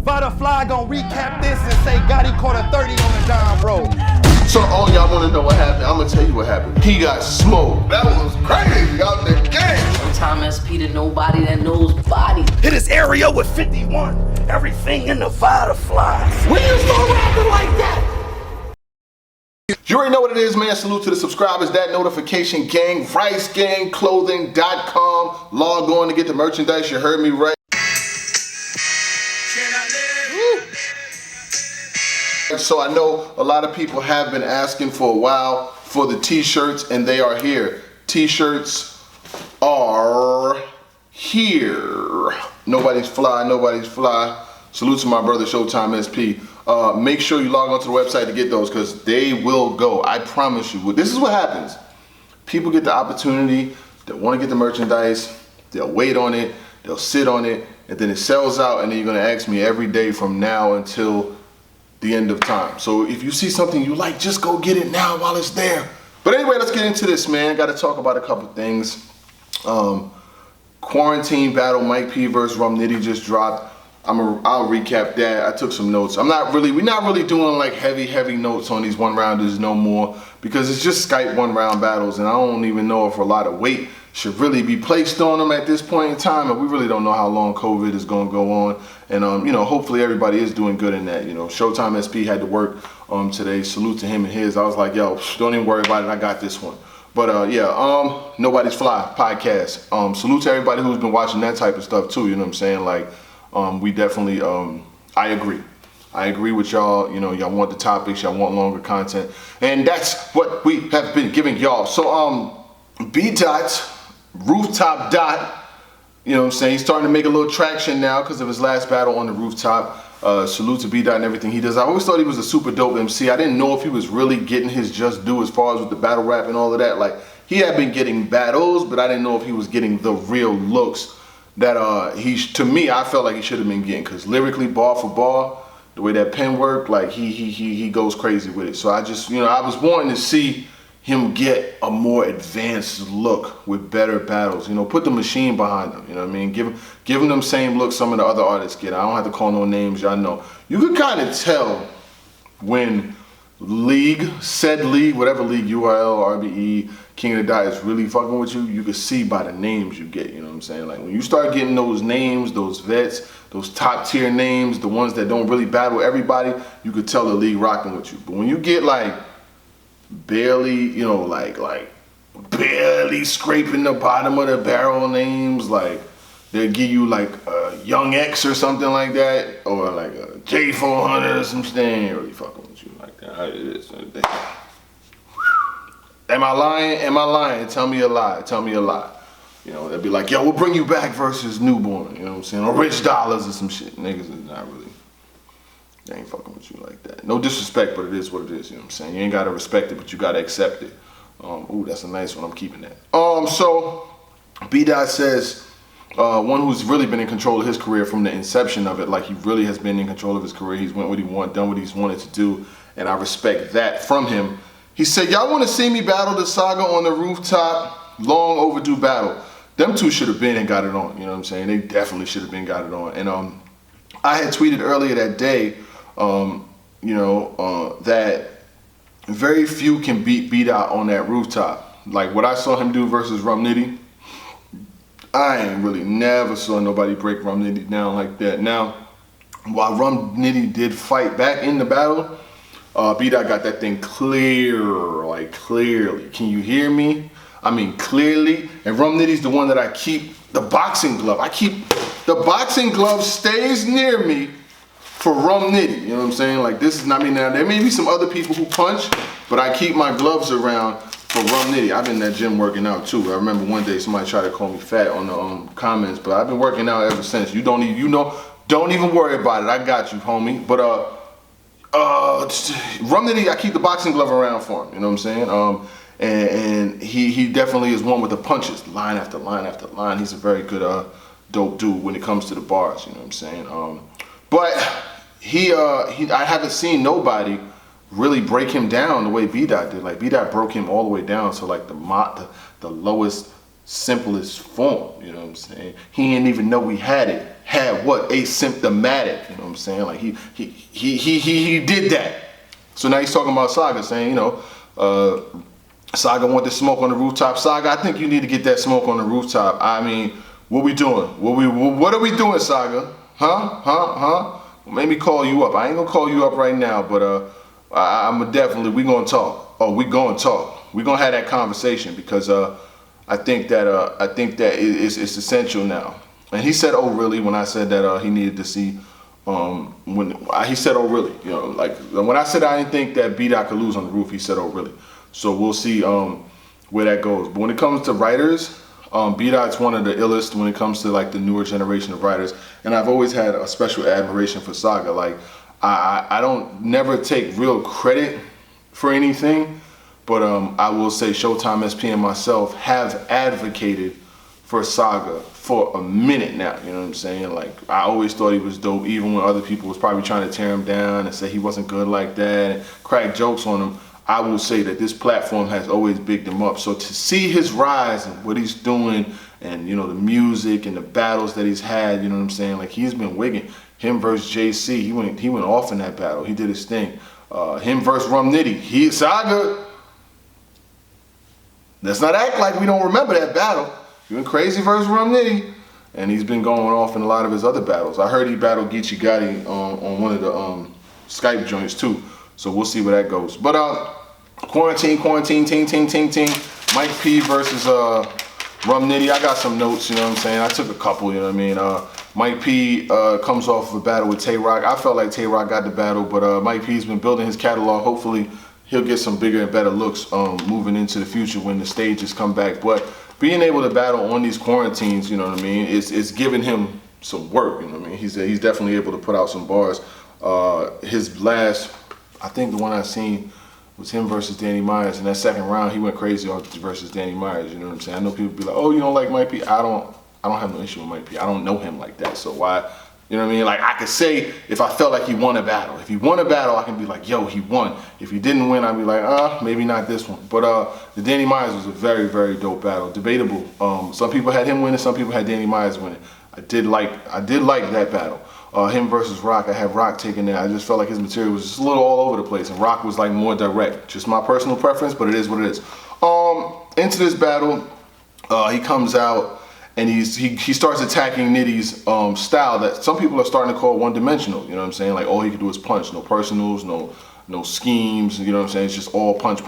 Vada Fly gon' recap this and say Gotti caught a 30 on the dime road. So all y'all wanna know what happened, I'm gonna tell you what happened. He got smoked. That was crazy out the game. Sometimes SP to nobody that knows body. Hit his area with 51. Everything in the Vada Fly. When you start rapping like that? You already know what it is, man. Salute to the subscribers, that notification gang, RiceGangClothing.com. Log on to get the merchandise. You heard me right. So I know a lot of people have been asking for a while for the t-shirts, and they are here. T-shirts are here. Nobody's fly, nobody's fly. Salute to my brother Showtime SP. Make sure you log onto the website to get those because they will go. I promise you. This is what happens. People get the opportunity, they want to get the merchandise, they'll wait on it, they'll sit on it, and then it sells out, and then you're going to ask me every day from now until the end of time. So if you see something you like, just go get it now while it's there. But anyway, let's get into this, man. Got to talk about a couple things. Quarantine battle, Mike P versus Rum Nitty just dropped. I'll recap that. I took some notes. we're not really doing like heavy notes on these one rounders no more because it's just Skype one round battles, and I don't even know if a lot of weight should really be placed on them at this point in time, and we really don't know how long COVID is going to go on. And you know, hopefully everybody is doing good in that. You know, Showtime SP had to work today. Salute to him and his. I was like, yo, don't even worry about it. I got this one. But yeah, Nobody's Fly podcast. Salute to everybody who's been watching that type of stuff too. You know what I'm saying? Like, we definitely, I agree. I agree with y'all. You know, y'all want the topics, y'all want longer content, and that's what we have been giving y'all. So, B-Dot, Rooftop Dot, you know what I'm saying? He's starting to make a little traction now because of his last battle on the Rooftop. Salute to B-Dot and everything he does. I always thought he was a super dope MC. I didn't know if he was really getting his just due as far as with the battle rap and all of that. Like, he had been getting battles, but I didn't know if he was getting the real looks that to me, I felt like he should have been getting, because lyrically, bar for bar, the way that pen worked, like he goes crazy with it. So I just, you know, I was wanting to see him get a more advanced look with better battles. You know, put the machine behind him. You know what I mean? Give him them same looks some of the other artists get. I don't have to call no names, y'all know. You can kind of tell when said league, whatever league, URL, RBE, King of the Dot is really fucking with you. You can see by the names you get. You know what I'm saying? Like when you start getting those names, those vets, those top tier names, the ones that don't really battle everybody, you could tell the league rocking with you. But when you get like barely, you know, like barely scraping the bottom of the barrel names, like they'll give you like a Young X or something like that, or like a J400 or some shit. They ain't really fucking with you like that. Am I lying? Am I lying? Tell me a lie. Tell me a lie. You know, they'll be like, yo, we'll bring you back versus Newborn. You know what I'm saying? Or Rich Dollars or some shit. Niggas is not really, they ain't fucking with you like that. No disrespect, but it is what it is. You know what I'm saying? You ain't gotta respect it, but you gotta accept it. Ooh, that's a nice one. I'm keeping that. So B-Dot says, one who's really been in control of his career from the inception of it, like he really has been in control of his career. He's went what he wanted, done what he's wanted to do, and I respect that from him. He said, y'all want to see me battle the Saga on the Rooftop? Long overdue battle. Them two should have been and got it on. You know what I'm saying? They definitely should have been got it on. And I had tweeted earlier that day, that very few can beat B-Dot on that Rooftop. Like what I saw him do versus Rum Nitty, I ain't really never saw nobody break Rum Nitty down like that. Now, while Rum Nitty did fight back in the battle, B-Dot got that thing clearly. Can you hear me? I mean, clearly. And Rum Nitty's the one that I keep the boxing glove. The boxing glove stays near me for Rum Nitty. You know what I'm saying? Like this is not me now. There may be some other people who punch, but I keep my gloves around for Rum Nitty. I've been in that gym working out too. I remember one day somebody tried to call me fat on the comments, but I've been working out ever since. Don't even worry about it. I got you, homie. But Rum Nitty, I keep the boxing glove around for him. You know what I'm saying? And he definitely is one with the punches, line after line after line. He's a very good dope dude when it comes to the bars. You know what I'm saying? But I haven't seen nobody really break him down the way B-Dot did. Like B-Dot broke him all the way down to like the lowest, simplest form. You know what I'm saying? He didn't even know we had it. Had what? Asymptomatic. You know what I'm I'm saying? Like he did that. So now he's talking about Saga, saying, you know, Saga want the smoke on the rooftop. Saga, I think you need to get that smoke on the rooftop. I mean, what we doing? What are we doing, Saga? Huh? Maybe call you up. I ain't gonna call you up right now, but I'm definitely, we gonna talk. Oh, we gonna talk. We gonna have that conversation because I think that it's essential now. And he said, oh really, when I said that he needed to see, he said, oh really, you know, like when I said I didn't think that B-Dot could lose on the roof, he said, oh really. So we'll see where that goes. But when it comes to writers, B-Dot's one of the illest when it comes to like the newer generation of writers. And I've always had a special admiration for Saga. Like I don't never take real credit for anything, but I will say Showtime SP and myself have advocated for Saga for a minute now, you know what I'm saying? Like I always thought he was dope, even when other people was probably trying to tear him down and say he wasn't good like that and crack jokes on him. I will say that this platform has always bigged him up. So to see his rise and what he's doing and, you know, the music and the battles that he's had, you know what I'm saying? Like he's been wigging. Him versus JC, he went off in that battle. He did his thing. Him versus Rum Nitty, Saga. Let's not act like we don't remember that battle. He went crazy versus Rum Nitty. And he's been going off in a lot of his other battles. I heard he battled Geechee Gotti on one of the Skype joints too. So we'll see where that goes. But quarantine, ting. Mike P versus Rum Nitty. I got some notes, you know what I'm saying? I took a couple, you know what I mean? Mike P comes off of a battle with Tay Rock. I felt like Tay Rock got the battle, but Mike P's been building his catalog. Hopefully he'll get some bigger and better looks moving into the future when the stages come back. But being able to battle on these quarantines, you know what I mean, it's giving him some work, you know what I mean? He's definitely able to put out some bars. His last, I think the one I seen was him versus Danny Myers. In that second round, he went crazy versus Danny Myers. You know what I'm saying? I know people be like, "Oh, you don't like Mike P." I don't have no issue with Mike P. I don't know him like that, so why? You know what I mean? Like I could say if I felt like he won a battle. If he won a battle, I can be like, "Yo, he won." If he didn't win, I'd be like, maybe not this one." But the Danny Myers was a very, very dope battle. Debatable. Some people had him winning. Some people had Danny Myers winning. I did like that battle. Him versus Rock, I have Rock taking that. I just felt like his material was just a little all over the place, and Rock was like more direct. Just my personal preference, but it is what it is. Into this battle, he comes out and he starts attacking Nitty's style that some people are starting to call one-dimensional. You know what I'm saying? Like all he could do is punch, no personals, no schemes. You know what I'm saying? It's just all punch.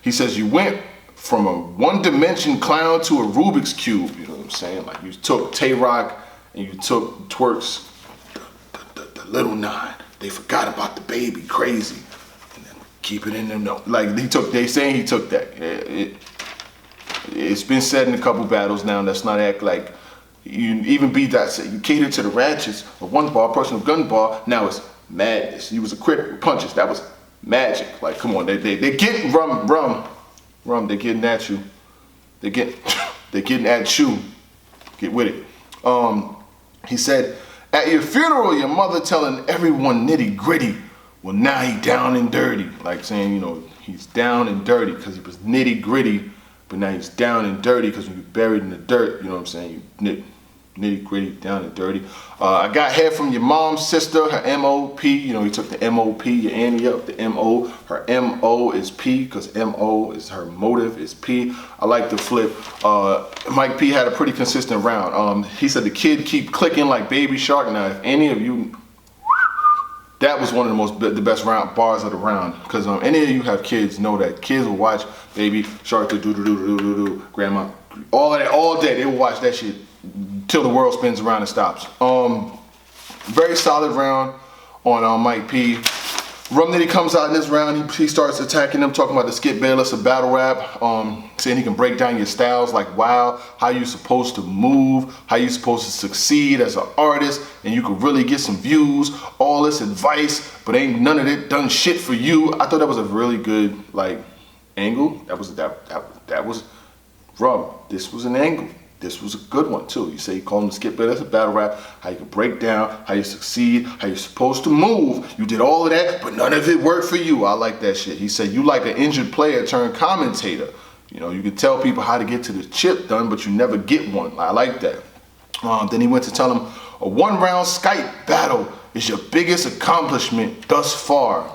He says you went from a one-dimension clown to a Rubik's cube. You know what I'm saying? Like you took Tay Rock and you took Twerk's little nine. They forgot about the baby, crazy, and then keep it in them. No, like they saying he took that. It's been said in a couple battles now. Let's not act like you even beat that. Say you catered to the ratchets of one bar, personal gun bar. Now it's madness. You was a crip with punches. That was magic. Like come on, they getting rum. They getting at you. They getting at you. Get with it. He said. At your funeral, your mother telling everyone nitty gritty. Well, now he down and dirty. Like saying, you know, he's down and dirty because he was nitty gritty, but now he's down and dirty because when you're buried in the dirt, you know what I'm saying? You nitty gritty, down and dirty. I got hair from your mom's sister, her M.O.P. You know, he took the M.O.P. Your Annie up, the M.O. Her M.O. is P because M.O. is her motive, is P. I like the flip. Mike P had a pretty consistent round. He said the kid keep clicking like Baby Shark. Now, if any of you, that was one of the best bars of the round. Because any of you have kids know that kids will watch Baby Shark, do, grandma, all of that, all day. They will watch that shit till the world spins around and stops. Very solid round on Mike P. Rum Nitty comes out in this round, he starts attacking them, talking about the Skip Bayless of battle rap, saying he can break down your styles like wow, how you supposed to move, how you supposed to succeed as an artist, and you could really get some views, all this advice, but ain't none of it done shit for you. I thought that was a really good like angle. That was Rum. This was an angle. This was a good one too. You say you call him the Skip Bayless of battle rap, how you can break down, how you succeed, how you're supposed to move. You did all of that, but none of it worked for you. I like that shit. He said you like an injured player turned commentator. You know, you can tell people how to get to the chip done, but you never get one. I like that. Then he went to tell him A one-round Skype battle is your biggest accomplishment thus far.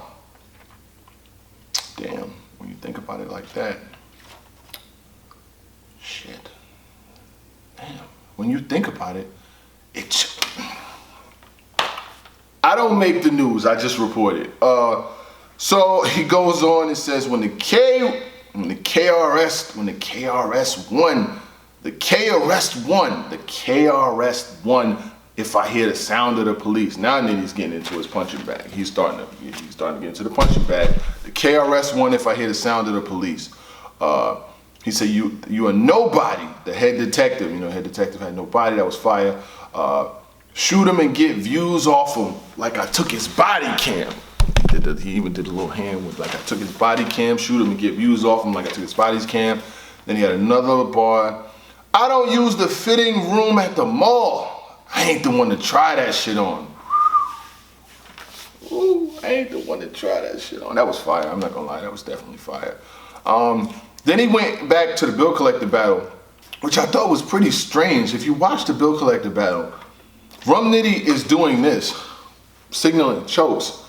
Damn, when you think about it like that. Shit. Damn, when you think about it, I don't make the news, I just report it. So he goes on and says when the KRS won if I hear the sound of the police. Now Nitty's getting into his punching bag. He's starting to get into the punching bag. The KRS won if I hear the sound of the police. He said you are nobody. The head detective, head detective had nobody, that was fire. Shoot him and get views off him like I took his body cam. He even did a little hand with like I took his body cam, shoot him and get views off him like I took his body's cam. Then he had another bar. I don't use the fitting room at the mall. I ain't the one to try that shit on. Ooh, I ain't the one to try that shit on. That was fire, I'm not gonna lie, that was definitely fire. Then he went back to the bill collector battle, which I thought was pretty strange. If you watch the bill collector battle, Rum Nitty is doing this, signaling chokes,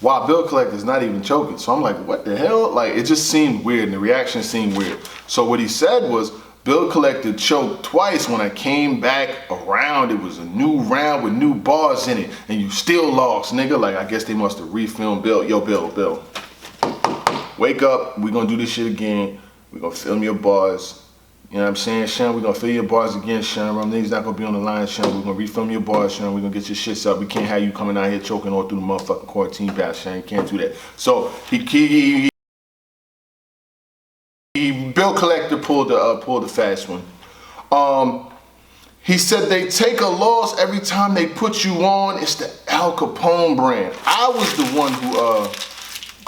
while bill collector's not even choking. So I'm like, what the hell? Like, it just seemed weird, and the reaction seemed weird. So what he said was, bill collector choked twice. When I came back around, it was a new round with new bars in it, and you still lost, nigga. Like, I guess they must have refilmed Bill. Yo, Bill, wake up, we gonna do this shit again. We gonna film your bars. You know what I'm saying, Sean? We're gonna fill your bars again, Sean. Rum Nitty's not gonna be on the line, Sean. We're gonna refilm your bars, Sean. We're gonna get your shits up. We can't have you coming out here choking all through the motherfucking quarantine pass, Sean. You can't do that. So he bill collector pulled the fast one. He said they take a loss every time they put you on. It's the Al Capone brand. I was the one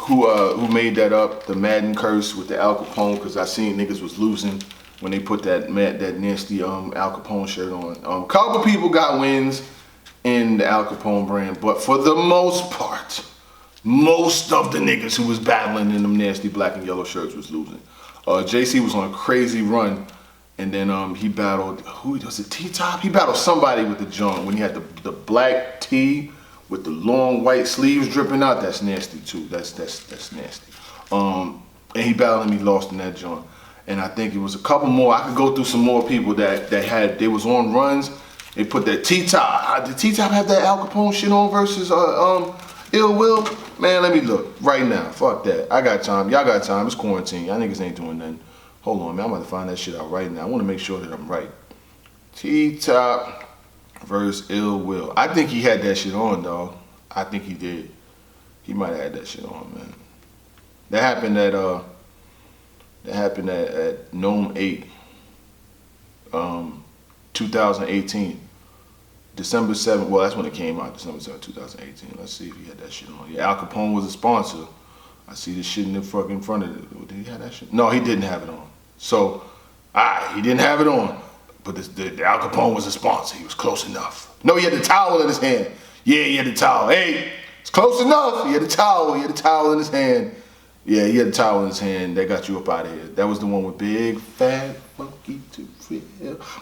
who made that up, the Madden curse with the Al Capone, because I seen niggas was losing when they put that nasty Al Capone shirt on. Couple people got wins in the Al Capone brand, but for the most part, most of the niggas who was battling in them nasty black and yellow shirts was losing. JC was on a crazy run, and then he battled, who was it, T-Top? He battled somebody with the joint when he had the black tee with the long white sleeves dripping out. That's nasty too, that's nasty. And he battled him, he lost in that joint. And I think it was a couple more. I could go through some more people that they was on runs. They put that T-Top. Did T-Top have that Al Capone shit on versus Ill Will? Man, let me look right now. Fuck that. I got time. Y'all got time. It's quarantine. Y'all niggas ain't doing nothing. Hold on, man. I'm about to find that shit out right now. I want to make sure that I'm right. T-Top versus Ill Will. I think he had that shit on, dog. I think he did. He might have had that shit on, man. That happened at Gnome 8, 2018. December 7th, well, that's when it came out, December 7th, 2018. Let's see if he had that shit on. Yeah, Al Capone was a sponsor. I see this shit in the fucking front of it. Did he have that shit? No, he didn't have it on. So, he didn't have it on. But the Al Capone was a sponsor. He was close enough. No, he had the towel in his hand. Yeah, he had the towel. Hey, it's close enough. He had the towel. He had the towel in his hand. Yeah, he had the towel in his hand. That got you up out of here. That was the one with big, fat, funky, too free.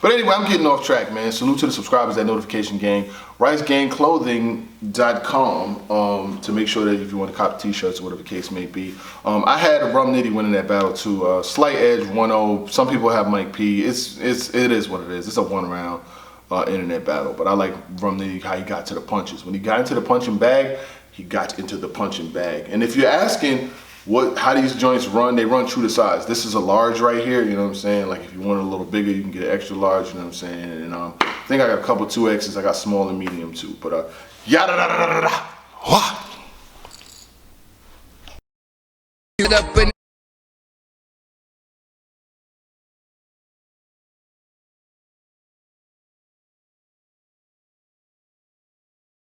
But anyway, I'm getting off track, man. Salute to the subscribers, that notification gang. RiceGangClothing.com to make sure that if you want to cop t-shirts or whatever the case may be. I had a Rum Nitty winning that battle too. Slight edge 1-0. Some people have Mike P. It is what it is. It's a one-round internet battle. But I like Rum Nitty, how he got to the punches. When he got into the punching bag, he got into the punching bag. And if you're asking how these joints run, they run true to size. This is a large right here, you know what I'm saying? Like if you want it a little bigger, you can get an extra large, you know what I'm saying? And I think I got a couple 2Xs, I got small and medium too. But yada da da da da da.